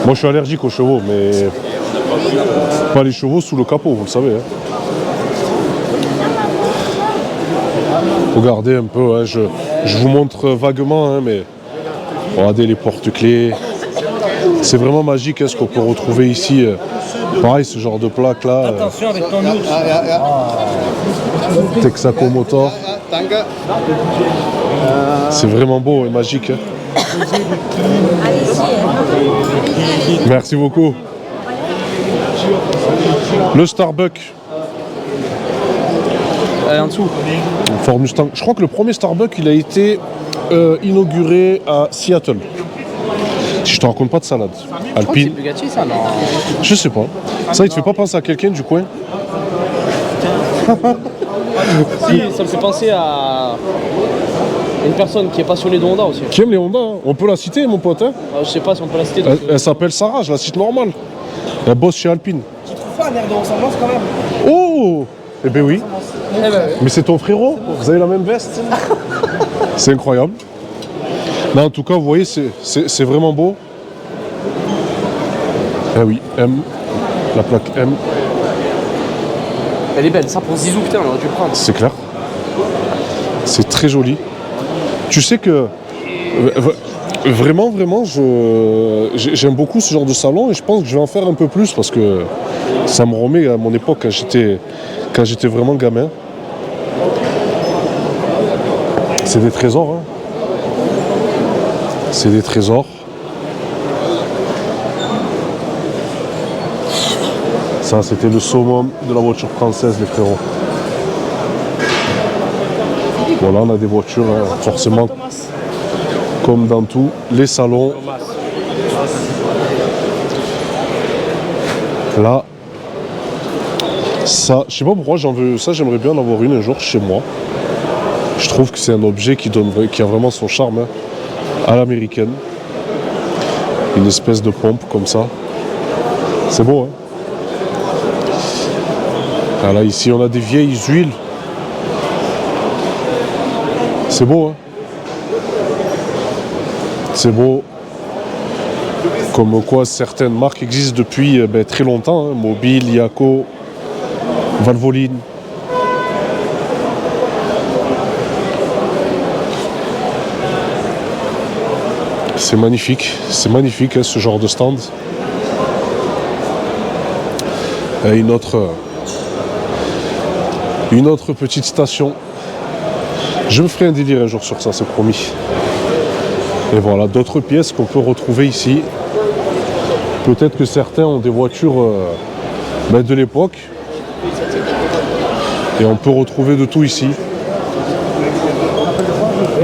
Moi, je suis allergique aux chevaux, mais pas les chevaux sous le capot, vous le savez. Hein. Regardez un peu, hein, je vous montre vaguement, hein, mais regardez les porte-clés. C'est vraiment magique hein, ce qu'on peut retrouver ici. Pareil, ce genre de plaque là. Attention avec ton ours. Texaco Motor. C'est vraiment beau et magique. Hein. Merci beaucoup. Le Starbucks. En dessous. Ford Mustang. Je crois que le premier Starbucks il a été inauguré à Seattle. Si je te raconte pas de salade. Alpine. C'est Bugatti ça, non? Je sais pas. Ça, il te fait pas penser à quelqu'un du coin? Si, ça me fait penser à une personne qui est passionnée de Honda aussi. Qui aime les Honda, hein. On peut la citer, mon pote. Hein. Je sais pas si on peut la citer. Elle s'appelle Sarah, je la cite normale. Elle bosse chez Alpine. Tu trouves pas un air de ressemblance quand même? Oh! Eh ben oui. Eh ben, Mais c'est ton frérot? Vous avez la même veste? C'est incroyable. Mais en tout cas, vous voyez, c'est vraiment beau. Ah oui, M. La plaque M. elle est belle, ça pour Zizou, putain, on aurait dû le prendre. C'est clair. C'est très joli. Tu sais que vraiment, j'aime beaucoup ce genre de salon et je pense que je vais en faire un peu plus parce que ça me remet à mon époque quand j'étais vraiment gamin. C'est des trésors, hein. C'est des trésors. Ça, c'était le summum de la voiture française, les frérots. Voilà, on a des voitures, hein, forcément, comme dans tous les salons. Là, ça, je sais pas pourquoi j'en veux ça, j'aimerais bien en avoir une un jour chez moi. Je trouve que c'est un objet qui a vraiment son charme hein, à l'américaine. Une espèce de pompe comme ça. C'est beau, hein. Voilà, ici on a des vieilles huiles. C'est beau, hein. C'est beau. Comme quoi certaines marques existent depuis très longtemps. Hein. Mobile, Yako, Valvoline. C'est magnifique hein, ce genre de stand. Et une autre petite station. Je me ferai un délire un jour sur ça, c'est promis. Et voilà, d'autres pièces qu'on peut retrouver ici. Peut-être que certains ont des voitures de l'époque. Et on peut retrouver de tout ici.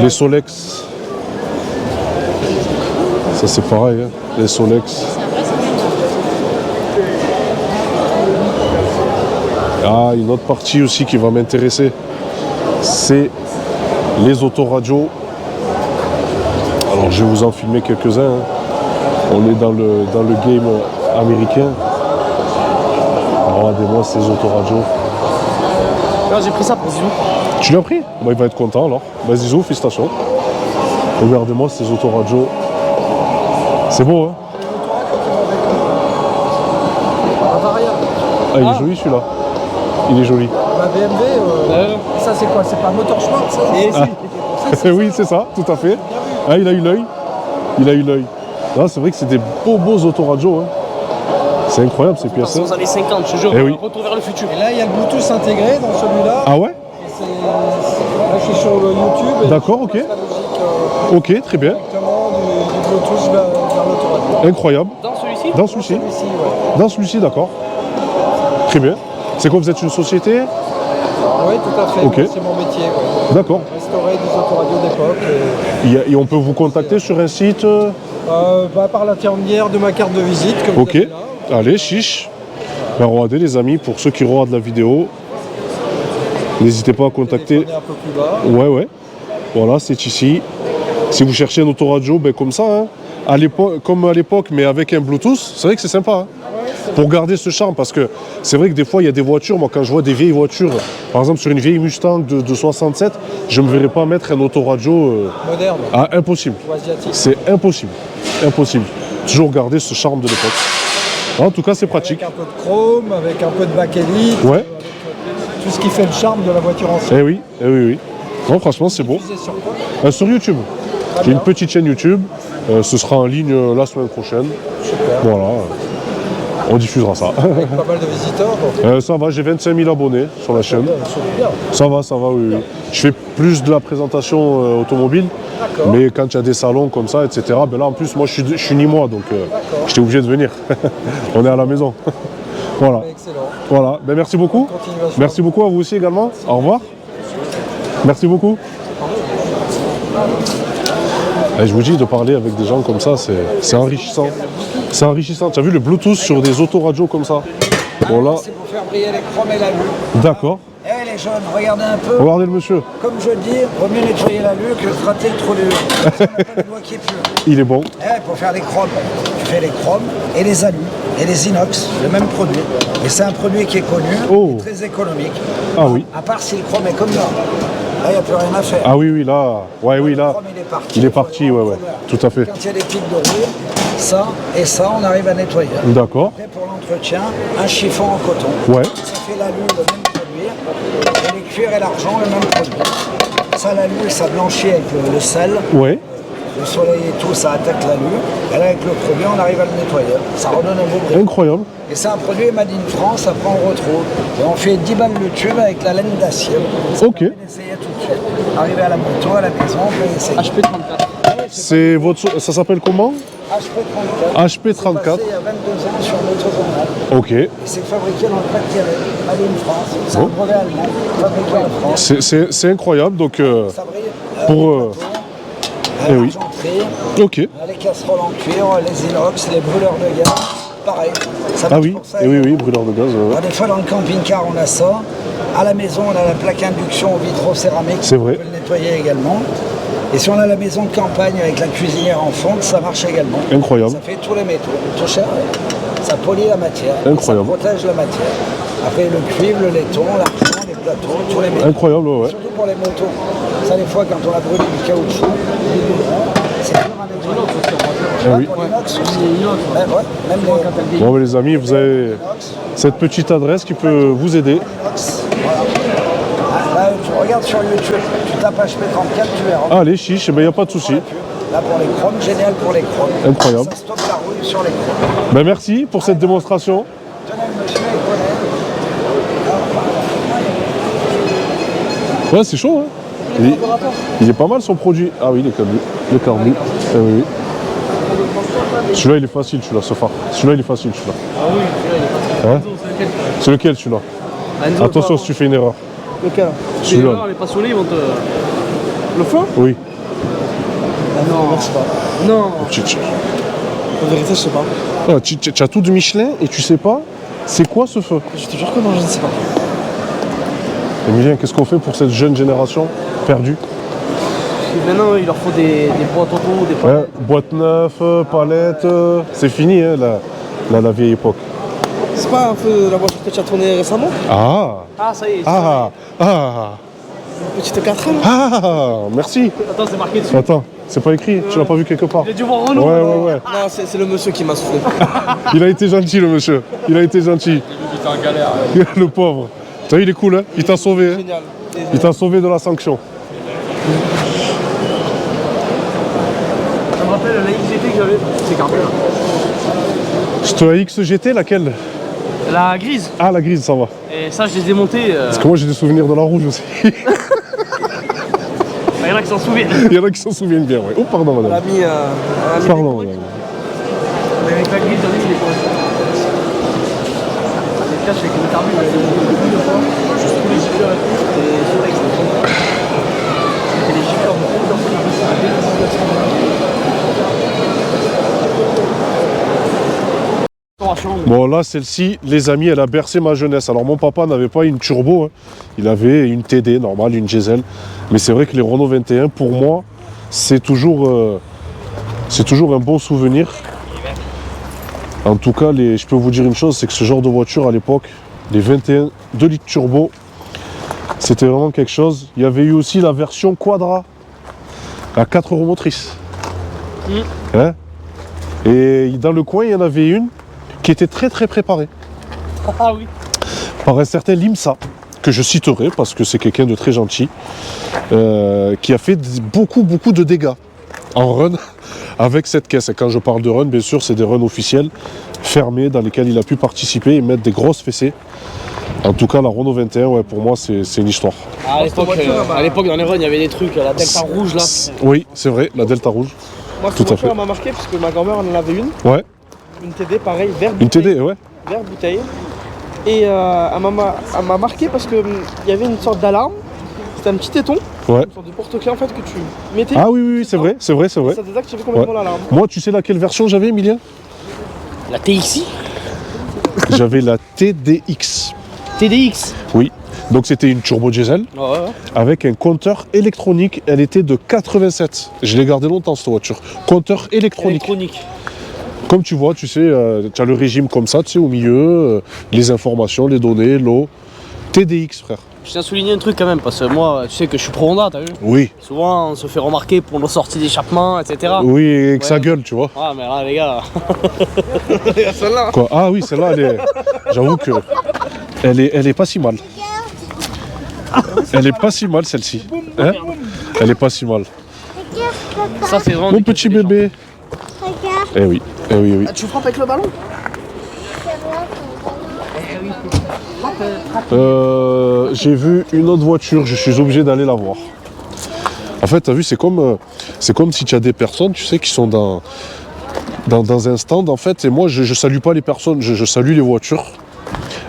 Les Solex. Ça c'est pareil, hein, les Solex. Ah, une autre partie aussi qui va m'intéresser, c'est les autoradios. Alors je vais vous en filmer quelques-uns. Hein. On est dans le game américain. Alors regardez-moi ces autoradios. J'ai pris ça pour Zizou. Tu l'as pris? Bah, il va être content alors. Bah Zizou, félicitations. Regardez-moi ces autoradios. C'est beau, hein? Ah, il est joli celui-là. Il est joli. La BMW, ça c'est quoi? C'est pas un moteur Schwartz ça? Oui, c'est ça, tout à fait. Ah, il a eu l'œil. Il a eu l'œil. Ah, c'est vrai que c'est des beaux autoradios. Hein. C'est incroyable ces pièces. Dans les années 50, je te jure. Eh oui. Retour vers le futur. Et là, il y a le Bluetooth intégré dans celui-là. Ah ouais? Là, je suis sur le YouTube. Et D'accord, ok. la musique Ok, très bien. directement du Bluetooth vers l'autoradio. Incroyable. Dans celui-ci? Dans celui-ci? Celui-ci, ouais. Dans celui-ci, d'accord. Très bien. C'est quoi, vous êtes une société? Oui, tout à fait. Ok. C'est mon métier. Ouais. D'accord. Restaurer des autoradios d'époque. Et on peut vous contacter sur un site Par l'intermédiaire de ma carte de visite. Que vous Ok. avez là. Allez, chiche. Ben, regardez les amis, pour ceux qui regardent la vidéo, n'hésitez pas à contacter. Téléphoner un peu plus bas. Ouais. Voilà, c'est ici. Si vous cherchez un autoradio, ben comme ça, hein, comme à l'époque, mais avec un Bluetooth, c'est vrai que c'est sympa. Hein, pour garder ce charme, parce que c'est vrai que des fois, il y a des voitures, moi quand je vois des vieilles voitures, par exemple sur une vieille Mustang de 67, je ne me verrais pas mettre un autoradio. Moderne. Ah, impossible. Ou asiatique. C'est impossible. Impossible. Toujours garder ce charme de l'époque. En tout cas, c'est pratique. Avec un peu de chrome, avec un peu de bakélite. Ouais. Tout ce qui fait le charme de la voiture ancienne. Eh oui, eh oui. Non, franchement, c'est beau. Diffusé sur quoi? Sur YouTube. J'ai une petite chaîne YouTube. Ce sera en ligne la semaine prochaine. Super. Voilà. On diffusera ça. Avec pas mal de visiteurs. Donc. Ça va, j'ai 25 000 abonnés sur la chaîne. C'est bien. Ça va, oui. Je fais plus de la présentation automobile. D'accord. Mais quand il y a des salons comme ça, etc., ben là, en plus, moi, je suis ni moi, donc j'étais obligé de venir. On est à la maison. Voilà. Excellent. Voilà. Ben, merci beaucoup. Continuation. Merci beaucoup à vous aussi également. Au revoir. Merci beaucoup. Et je vous dis, de parler avec des gens comme ça, c'est enrichissant. C'est enrichissant. Tu as vu le Bluetooth sur des autoradios comme ça? Bon là, C'est pour faire briller les chromes et la lue. d'accord. Eh les jeunes, regardez un peu. Regardez le monsieur. Comme je dis, vaut mieux nettoyer la lue que de gratter le trou de lue. C'est le doigt qui est pur. Il est bon. Eh, pour faire les chromes, tu fais les chromes et les alus et les inox, le même produit. Et c'est un produit qui est connu, Oh. et très économique. Ah oui. À part si le chrome est comme là. Là, il n'y a plus rien à faire. Ah oui, là. Ouais, oui, là. Le chrome, il est parti. Il est parti, ouais. Tout à fait. Quand il y a des pics de rouille, ça et ça, on arrive à nettoyer. D'accord. Après, pour l'entretien, un chiffon en coton. Ouais. Ça fait la lue, le même produit. Et les cuirs et l'argent, le même produit. Ça, la lue, ça blanchit avec le sel. Ouais. Le soleil et tout, ça attaque la lue. Et là, avec le produit, on arrive à le nettoyer. Ça redonne un beau brillant. Incroyable. Et c'est un produit made in France, après on retrouve. Et on fait 10 balles le tube avec la laine d'acier. Ça Ok. permet d'essayer tout de suite. Arriver à la moto, à la maison, on peut essayer. HP34. C'est votre. Ça s'appelle comment? HP34. HP34. C'est passé il y a 22 ans sur l'autojournal. Ok. Et c'est fabriqué dans le Pas-de-Calais, made in France. C'est Bon. un brevet allemand, fabriqué en France. C'est incroyable. Donc, Ça brille. pour. Eh oui. L'argenterie, Ok. les casseroles en cuir, les inox, les brûleurs de gaz, pareil. Ça Ah marche oui. pour ça. Et oui, brûleur de gaz. Alors, des fois dans le camping-car on a ça. À la maison on a la plaque induction au vitrocéramique. C'est vrai. On peut le nettoyer également. Et si on a la maison de campagne avec la cuisinière en fonte, ça marche également. Incroyable. Ça fait tous les métaux. Tout cher. Ça polie la matière. Incroyable. Ça protège la matière. Après le cuivre, le laiton, l'argent, les plateaux, tous les métaux. Incroyable, ouais. Surtout pour les motos. Ça, des fois, quand on a brûlé du caoutchouc, c'est dur à nettoyer. Eh oui. Pour l'inox aussi. Même, ouais, même les Bon, les amis, vous avez cette petite adresse qui peut vous aider. inox. Voilà. Là, tu regardes sur YouTube, tu tapes HP34, tu verras. Allez, chiche, il n'y a pas de souci. Là, pour les chromes, génial pour les chromes. Incroyable. Ça stoppe la rouille sur les chromes. Ben, merci pour cette démonstration. Tenez, le monsieur, il connaît. Ouais, c'est chaud, hein. Il est pas mal son produit. Ah oui, le carbu. Eh oui. Celui-là, il est facile, celui-là, ce phare. Celui-là, il est facile, celui-là. Ah oui, celui-là, il est pas Hein? c'est lequel? C'est lequel, celui-là? Enzo, Attention toi, si tu fais une erreur. Lequel? les Celui-là. erreurs, les passionnés, ils vont te. Le feu? Oui. Non, je sais pas. Non. En vérité, je sais pas. Ah, tu as tout de Michelin et tu sais pas c'est quoi ce feu? Je te jure que non, je ne sais pas. Emilien, qu'est-ce qu'on fait pour cette jeune génération perdue? Et maintenant, il leur faut des boîtes auto, des Ouais, boîte neuve, palette, c'est fini, hein, la vieille époque. C'est pas un peu la voiture que tu as tournée récemment? Ah. Ah, ça y est. Ah. Ah. Une petite 4 là? Ah. Merci. Attends, c'est marqué dessus. Attends, C'est pas écrit, tu l'as pas vu quelque part. Il a dû voir Renault. Ouais. Non, c'est le monsieur qui m'a soufflé. Il a été gentil, le monsieur. Il a été gentil. Il était en galère. Le pauvre. T'as vu, il est cool, hein. Il t'a sauvé, hein. Génial. Il t'a sauvé de la sanction. Ça me rappelle la XGT que j'avais. C'est carré là. C'était la XGT, laquelle? La grise. Ah, la grise, ça va. Et ça, je les ai démontés. Parce que moi, j'ai des souvenirs de la rouge aussi. Il y en a qui s'en souviennent. Il y en a qui s'en souviennent bien, ouais. Oh, pardon, On madame. l'a mis. Pardon, madame. Mais avec la grise, j'en ai mis des fois. Les caches avec le carbu, j'ai beaucoup de fois. Juste tous les gifleurs et tout. C'était sur l'ex. C'était les gifleurs de tout. Bon, là, celle-ci, les amis, elle a bercé ma jeunesse. Alors, mon papa n'avait pas une turbo, hein. Il avait une TD normale, une diesel. Mais c'est vrai que les Renault 21, pour moi, c'est toujours un bon souvenir. En tout cas, je peux vous dire une chose, c'est que ce genre de voiture, à l'époque, les 21 2 litres turbo, c'était vraiment quelque chose. Il y avait eu aussi la version Quadra, à 4 roues motrices. Hein? Et dans le coin, il y en avait une qui était très préparée. Ah oui. Par un certain Limsa, que je citerai parce que c'est quelqu'un de très gentil, qui a fait beaucoup de dégâts en run avec cette caisse. Et quand je parle de run, bien sûr, c'est des runs officiels, fermés, dans lesquels il a pu participer et mettre des grosses fessées. En tout cas, la Renault 21, ouais, pour moi, c'est une histoire. À l'époque, dans les runs, il y avait des trucs, la Delta rouge là. Oui, c'est vrai, la Delta rouge. Moi, Tout cette à voiture, fait. elle m'a marqué parce que ma grand-mère en avait une. Ouais, Une TD, pareil, vert une bouteille. TD, ouais. Vert bouteille. Et elle m'a marqué parce qu'il y avait une sorte d'alarme. C'était un petit téton, Ouais. une sorte de porte-clés en fait que tu mettais. Ah oui, c'est vrai. Ça désactivait complètement l'alarme. Moi, tu sais laquelle version j'avais, Emilien? La TXI. J'avais la TDX. TDX. Oui. Donc c'était une turbo diesel Ouais, ouais. avec un compteur électronique. Elle était de 87. Je l'ai gardé longtemps cette voiture. Compteur électronique. Comme tu vois, tu sais, tu as le régime comme ça, tu sais, au milieu, les informations, les données, l'eau. TDX, frère. Je tiens à souligner un truc quand même, parce que moi, tu sais que je suis pro Honda, t'as vu? Oui. Souvent, on se fait remarquer pour nos sorties d'échappement, etc. Oui, et que Ouais. ça gueule, tu vois. Ah, mais là, les gars. Celle-là. Quoi. Ah oui, celle-là, j'avoue que elle est pas si mal. Elle est pas si mal, celle-ci. Hein? Elle est pas si mal. Ça, c'est vraiment. Mon des petit cadeaux des bébé. Eh oui, oui. Ah, tu frappes avec le ballon? J'ai vu une autre voiture, je suis obligé d'aller la voir. En fait, t'as vu, c'est comme si tu as des personnes, tu sais, qui sont dans un stand, en fait, et moi, je salue pas les personnes, je salue les voitures.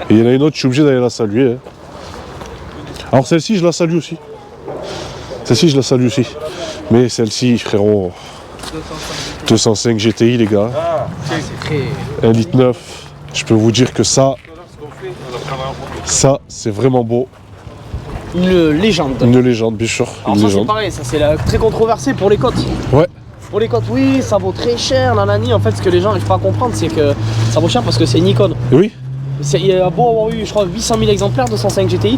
Et il y en a une autre, je suis obligé d'aller la saluer. Hein. Alors celle-ci, je la salue aussi. Mais celle-ci, frérot, 205 GTI, les gars. très... 1,9 litre. Je peux vous dire que ça, c'est vraiment beau. Une légende. Une légende, bien sûr. Alors Une ça, c'est légende. pareil, ça, c'est très controversé pour les côtes. Ouais. Pour les côtes, oui, ça vaut très cher, nanani. En fait, ce que les gens n'arrivent pas à comprendre, c'est que ça vaut cher parce que c'est une icône. Et oui. Il y a beau avoir eu, je crois, 800 000 exemplaires de 105 GTI.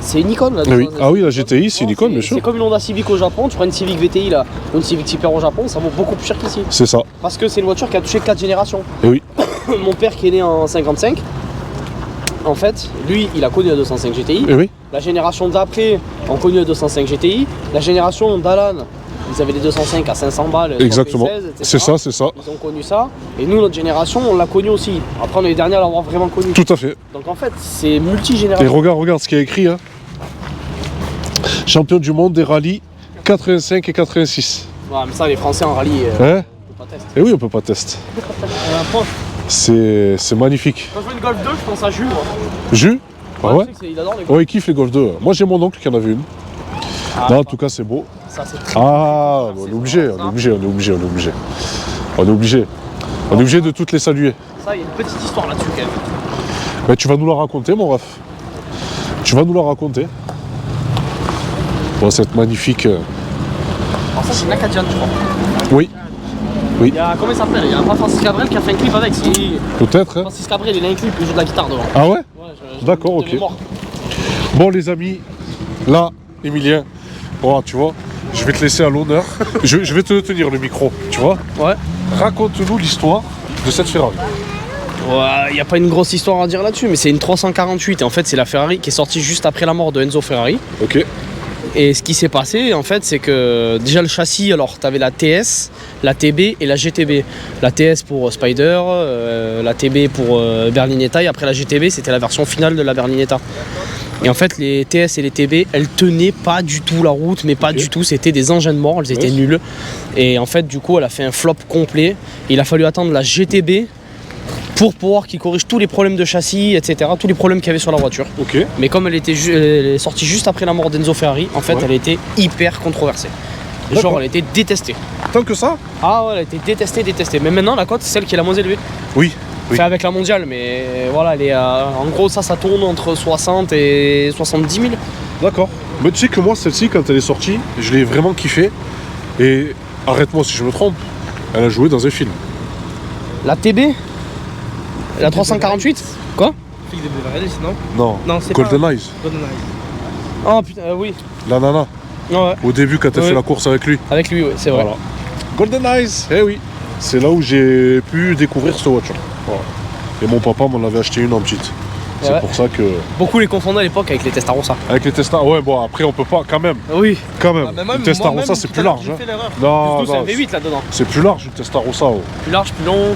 C'est une icône là. Oui. Ah oui, la GTI, c'est une icône, bien sûr. C'est comme une Honda Civic au Japon. Tu prends une Civic VTI là, ou une Civic Type R au Japon, ça vaut beaucoup plus cher qu'ici. C'est ça. Parce que c'est une voiture qui a touché 4 générations. Et oui. Mon père qui est né en 55, en fait, lui, il a connu la 205 GTI. Et oui. La génération d'après ont connu la 205 GTI. La génération d'Alan, ils avaient les 205 à 500 balles. Exactement. 76, etc. C'est ça, c'est ça. Ils ont connu ça. Et nous, notre génération, on l'a connu aussi. Après, on est les derniers à l'avoir vraiment connu. Tout à fait. Donc en fait, c'est Et multigénération. regarde ce qu'il y a écrit. Hein. Champion du monde des rallyes 85 et 86. Ouais, mais ça, les Français en rallye, Hein? on peut pas tester. Et oui, on peut pas tester. Quand C'est magnifique. je vois une Golf 2, je pense à Jules. Moi. Jus? Ah ouais? Je sais que il adore les Golf. Ouais, il kiffe les Golf 2. Moi, j'ai mon oncle qui en avait une. Ah, Là, en tout cas, c'est beau. ça, c'est très Ah, on est obligé. On est obligé de toutes les saluer. Ça, il y a une petite histoire là-dessus quand même. Mais tu vas nous la raconter, mon ref. Tu vas nous la raconter. Bon, cette magnifique... Alors ça, c'est une Acadian, je crois. Oui, Il y a, comment il s'appelle? Il y a pas Francis Cabrel qui a fait un clip avec. peut-être. Hein. Francis Cabrel, il a un clip, il joue de la guitare devant. Ah ouais? D'accord, de ok. mémoire. Bon, les amis, là, Emilien, voilà, tu vois, je je vais te laisser à l'honneur. Je vais te tenir le micro, tu vois. Ouais. Raconte-nous l'histoire de cette Ferrari. Ouais, il n'y a pas une grosse histoire à dire là-dessus, mais c'est une 348. Et en fait, c'est la Ferrari qui est sortie juste après la mort de Enzo Ferrari. Ok. Et ce qui s'est passé, en fait, c'est que déjà le châssis, alors tu avais la TS, la TB et la GTB. La TS pour Spider, la TB pour Berlinetta, et après la GTB, c'était la version finale de la Berlinetta. Et en fait, les TS et les TB, elles tenaient pas du tout la route, mais pas du tout, c'était des engins de mort, elles étaient nulles. Et en fait, du coup, elle a fait un flop complet. Il a fallu attendre la GTB pour pouvoir qu'il corrige tous les problèmes de châssis, etc., tous les problèmes qu'il y avait sur la voiture. Ok. Mais comme elle est sortie juste après la mort d'Enzo Ferrari, en fait, elle a été hyper controversée. Genre, elle a été détestée. Tant que ça? Ah ouais, elle a été détestée. Mais maintenant, la cote, c'est celle qui est la moins élevée. Oui. Oui. Fait avec la mondiale, mais voilà, elle est, en gros, ça tourne entre 60 et 70 000. D'accord. Mais tu sais que moi, celle-ci, quand elle est sortie, je l'ai vraiment kiffée. Et arrête-moi si je me trompe, elle a joué dans un film. La TB? La 348? Quoi? Fille de Beverly Hills, non? Non. Non, c'est Golden pas... Eyes. Golden Eyes. Oh putain, oui. La nana. Ouais, Au début, quand elle Oui. fait la course avec lui. avec lui, ouais, c'est vrai. Voilà. Golden Eyes. Eh oui. C'est là où j'ai pu découvrir cette voiture. Voilà. Et mon papa m'en avait acheté une en petite. C'est Ouais. pour ça que. Beaucoup les confondaient à l'époque avec les Testarossa. Avec les Testarossa. Ouais, bon, après, on peut pas, quand même. Oui. Quand même. Ah, mais même, Une Testarossa, moi-même, c'est tout plus à l'heure, large. j'ai Hein. fait l'erreur. Non, Surtout, c'est un non, V8 là-dedans. c'est plus large une Testarossa. Oh. Plus large, plus long.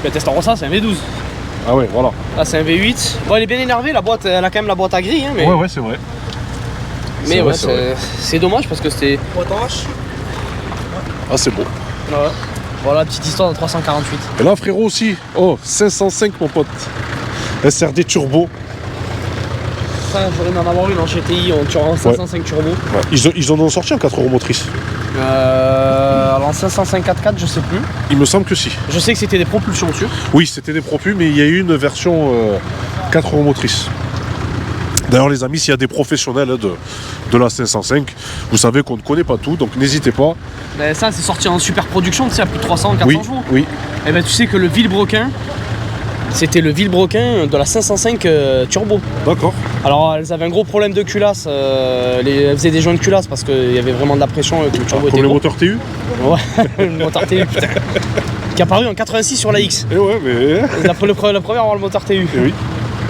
La Testarossa, c'est un V12. Ah ouais, voilà. Là, c'est un V8. Bon, elle est bien énervée, la boîte, elle a quand même la boîte à gris, hein, mais. Ouais, c'est vrai. Mais c'est ouais, vrai, c'est vrai. c'est dommage parce que c'était. Boîte en H. Ah, c'est beau. Ouais. Voilà, petite histoire de 348. Et là, frérot aussi. Oh, 505, mon pote. SRD Turbo. Ça, j'aurais aimé en avoir une en GTI en 505 turbo. Ouais. Ils en ont sorti en 4 roues motrices. Alors en 505 4x4, je sais plus. Il me semble que si. Je sais que c'était des propulsions dessus. Oui, c'était des propus, mais il y a eu une version 4 roues motrices. D'ailleurs, les amis, s'il y a des professionnels de la 505, vous savez qu'on ne connaît pas tout, donc n'hésitez pas. Mais ça, c'est sorti en super production, tu sais, à plus de 300, 400 Oui, chevaux. oui. Et ben tu sais que le Villebrequin, c'était le Villebrequin de la 505 turbo. D'accord. Alors elles avaient un gros problème de culasse, elles faisaient des joints de culasse parce qu'il y avait vraiment de la pression et que le turbo Comme était les gros. moteurs TU. Ouais, le moteur TU, putain. Qui est apparu en 86 sur la X. Eh ouais, mais. La première à avoir le moteur TU. Eh oui.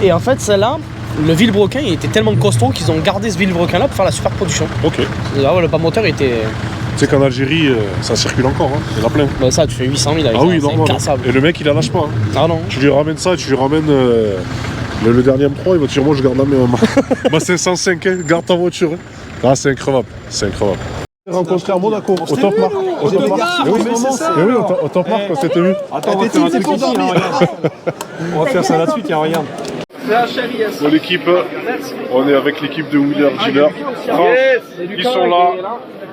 Et en fait, celle-là, le Villebrequin, il était tellement costaud qu'ils ont gardé ce Villebrequin-là pour faire la super production. Ok. Là, ouais, le bas moteur était. Tu sais qu'en Algérie, ça circule encore, hein. Il y en a plein. Bah, ça, tu fais 800 000 avec Ah ça, oui, c'est normal. incassable. Et le mec, il la lâche pas. Hein. Ah non. Tu lui ramènes ça, tu lui ramènes le dernier M3, il va te dire, moi je garde ma 505, hein. Garde ta voiture. Hein. Ah, c'est incroyable. C'est incroyable. Rencontré à Monaco, au Top Mark. Au Top Mark. Eh oui, au Top Mark, on s'était vu. Attends, on va faire un truc ici, hein, regarde. On va faire ça là-dessus, tiens, regarde. Bon, l'équipe, on est avec l'équipe de Wheeler Dealer. Ils sont là,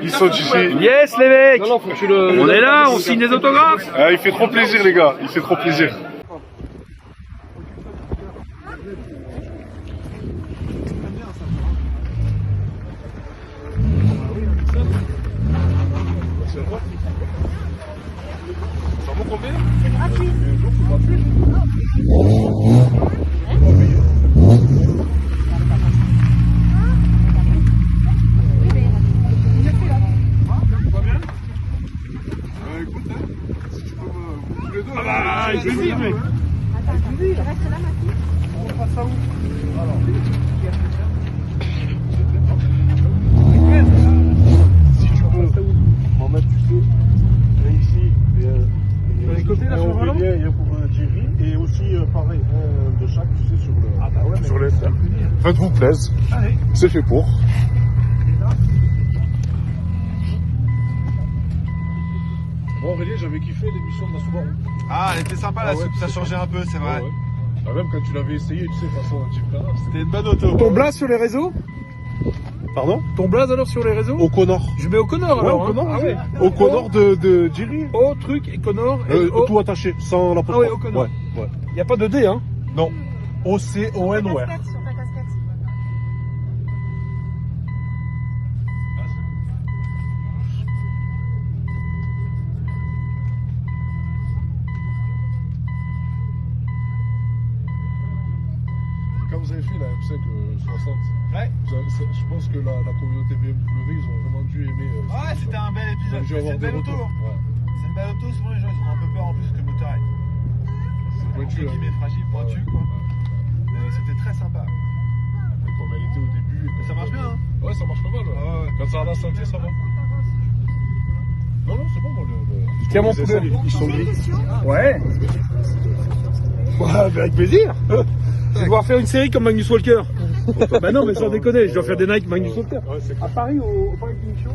ils sont ici. Yes, les mecs. On est là, on signe des autographes. Ah, il fait trop plaisir, les gars, il fait trop plaisir. Si tu peux m'en mettre, tu sais, ici, il y a pour Jerry, et aussi pareil, de chaque, tu sais, sur le sur faites-vous plaisir, c'est fait pour. Bon, Aurélien, j'avais kiffé l'émission de la Subaru. Ah, elle était sympa, Ah ouais, ça changeait un peu, c'est vrai. Ouais. Ah, même quand tu l'avais essayé, tu sais, façon un Jeep Car, C'était une bonne auto. Ton blaze sur les réseaux? Pardon? Ton blaze alors sur les réseaux? Au Connor. Je mets au Connor Ouais, alors. au Connor, hein. Ah ouais. Au Connor de Jerry. Au truc et Connor. Et au... Tout attaché, sans la Ah ouais, au Connor. Ouais. Y a pas de D, hein? Non. O-C-O-N-O-R. Sur ta casquette. Quand vous avez fait la M5 60, Ouais. je pense que la communauté BMW, ils ont vraiment dû aimer. Ouais, c'était un bel épisode. Ils ont dû C'est avoir une des belle auto. retours. Ouais. C'est une belle auto, souvent les gens ils ont un peu peur en plus que le moteur est Pointu, entre guillemets fragile, pointu quoi. Mais c'était très sympa. Comme elle était au début. Mais ça marche bien, hein. Ouais, ça marche pas mal. Ouais. Ah ouais. Quand ça a la santé, ça va. Non, non, c'est bon, moi, Tiens mon poulet, ils sont gris. Ouais. Ouais, avec plaisir. Je vais devoir faire une série comme Magnus Walker. Bah non, mais sans déconner, je dois faire des Nike Magnus Walker. Ouais, c'est À Paris, au Paris Finition,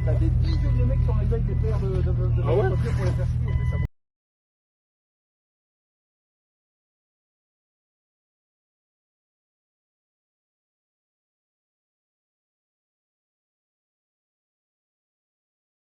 t'as des dizaines de mecs qui ont les mecs des paires de Ah ouais voitures pour les faire.